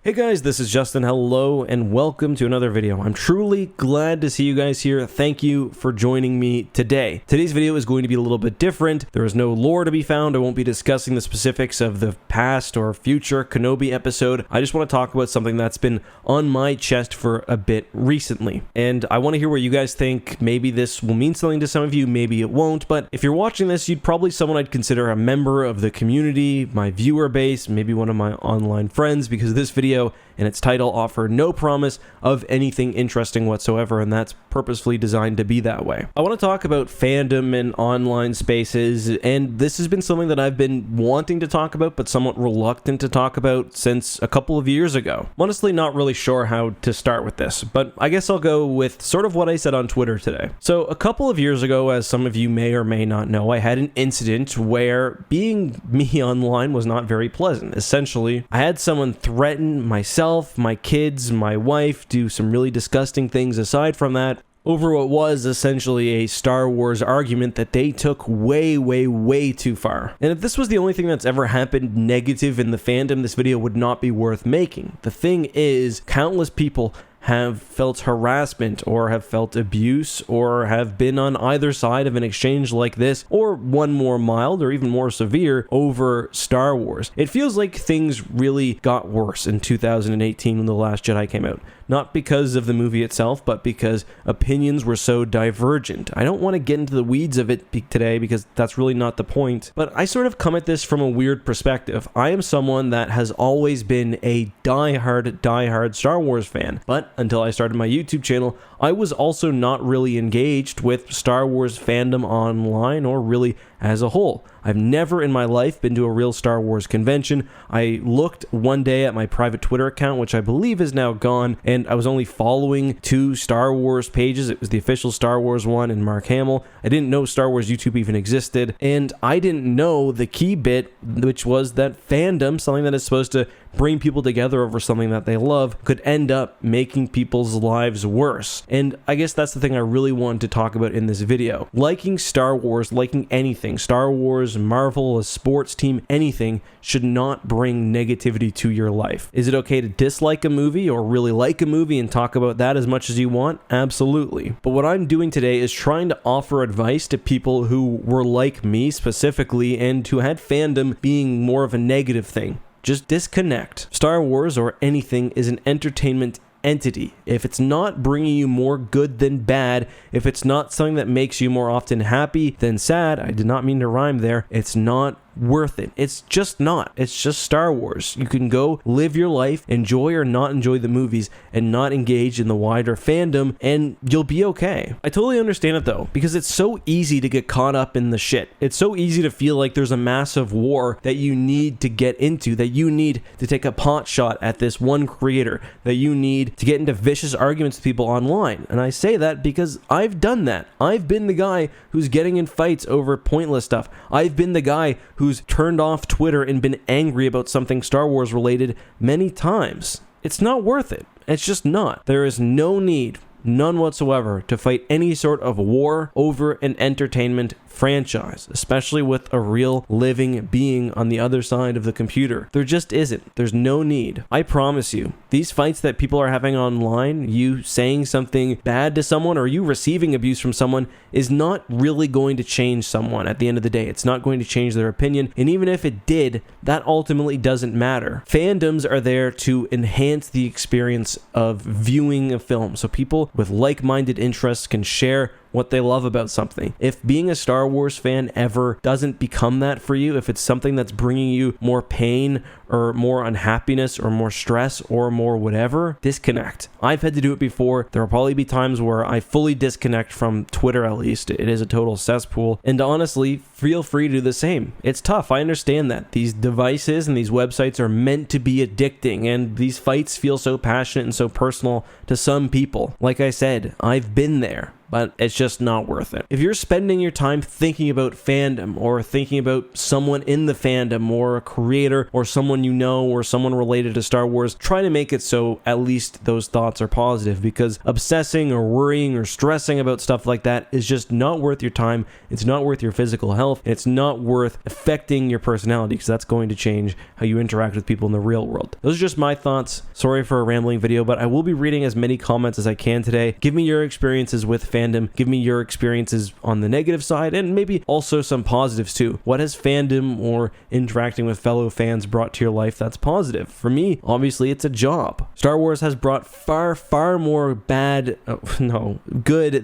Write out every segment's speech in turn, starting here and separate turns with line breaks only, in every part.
Hey guys, this is Justin. Hello and welcome to another video. I'm truly glad to see you guys here. Thank you for joining me today. Today's video is going to be a little bit different. There is no lore to be found. I won't be discussing the specifics of the past or future Kenobi episode. I just want to talk about something that's been on my chest for a bit recently. And I want to hear what you guys think. Maybe this will mean something to some of you, maybe it won't. But if you're watching this, you'd probably someone I'd consider a member of the community, my viewer base, maybe one of my online friends, because this video and its title offer no promise of anything interesting whatsoever, and that's purposefully designed to be that way. I want to talk about fandom and online spaces, and this has been something that I've been wanting to talk about, but somewhat reluctant to talk about since a couple of years ago. I'm honestly not really sure how to start with this, but I guess I'll go with sort of what I said on Twitter today. So a couple of years ago, as some of you may or may not know, I had an incident where being me online was not very pleasant. Essentially, I had someone threaten myself, my kids, my wife, do some really disgusting things aside from that, over what was essentially a Star Wars argument that they took way too far. And if this was the only thing that's ever happened negative in the fandom, this video would not be worth making. The thing is, countless people have felt harassment or have felt abuse or have been on either side of an exchange like this, or one more mild or even more severe, over Star Wars. It feels like things really got worse in 2018 when The Last Jedi came out. Not because of the movie itself, but because opinions were so divergent. I don't want to get into the weeds of it today because that's really not the point, but I sort of come at this from a weird perspective. I am someone that has always been a diehard Star Wars fan, but until I started my YouTube channel, I was also not really engaged with Star Wars fandom online or really as a whole. I've never in my life been to a real Star Wars convention. I looked one day at my private Twitter account, which I believe is now gone, and I was only following two Star Wars pages. It was the official Star Wars one and Mark Hamill. I didn't know Star Wars YouTube even existed, and I didn't know the key bit, which was that fandom, something that is supposed to bring people together over something that they love, could end up making people's lives worse. And I guess that's the thing I really wanted to talk about in this video. Liking Star Wars, liking anything, Star Wars, Marvel, a sports team, anything, should not bring negativity to your life. Is it okay to dislike a movie or really like a movie and talk about that as much as you want? Absolutely. But what I'm doing today is trying to offer advice to people who were like me specifically and who had fandom being more of a negative thing. Just disconnect. Star Wars or anything is an entertainment entity. If it's not bringing you more good than bad, if it's not something that makes you more often happy than sad, I did not mean to rhyme there, it's not worth it. It's just not. It's just Star Wars. You can go live your life, enjoy or not enjoy the movies, and not engage in the wider fandom, and you'll be okay. I totally understand it though, because it's so easy to get caught up in the shit. It's so easy to feel like there's a massive war that you need to get into, that you need to take a pot shot at this one creator, that you need to get into vicious arguments with people online. And I say that because I've done that. I've been the guy who's getting in fights over pointless stuff. I've been the guy who's turned off Twitter and been angry about something Star Wars related many times. It's not worth it. It's just not. There is no need, none whatsoever, to fight any sort of war over an entertainment franchise, especially with a real living being on the other side of the computer. There just isn't. There's no need. I promise you, these fights that people are having online, you saying something bad to someone or you receiving abuse from someone, is not really going to change someone at the end of the day. It's not going to change their opinion, and even if it did, that ultimately doesn't matter. Fandoms are there to enhance the experience of viewing a film, so people with like-minded interests can share what they love about something. If being a Star Wars fan ever doesn't become that for you, if it's something that's bringing you more pain or more unhappiness or more stress or more whatever, disconnect. I've had to do it before. There will probably be times where I fully disconnect from Twitter, at least. It is a total cesspool. And honestly, feel free to do the same. It's tough. I understand that. These devices and these websites are meant to be addicting, and these fights feel so passionate and so personal to some people. Like I said, I've been there. but it's just not worth it. If you're spending your time thinking about fandom or thinking about someone in the fandom or a creator or someone you know or someone related to Star Wars, try to make it so at least those thoughts are positive, because obsessing or worrying or stressing about stuff like that is just not worth your time. It's not worth your physical health, and it's not worth affecting your personality, because that's going to change how you interact with people in the real world. Those are just my thoughts. Sorry for a rambling video, but I will be reading as many comments as I can today. Give me your experiences with fandom. Give me your experiences on the negative side, and maybe also some positives too. What has fandom or interacting with fellow fans brought to your life that's positive? For me, obviously, it's a job. Star Wars has brought far more good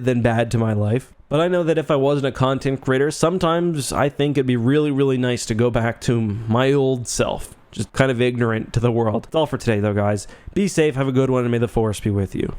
than bad to my life. But I know that if I wasn't a content creator, sometimes I think it'd be really nice to go back to my old self, just kind of ignorant to the world. That's all for today though, guys. Be safe, have a good one, and may the Force be with you.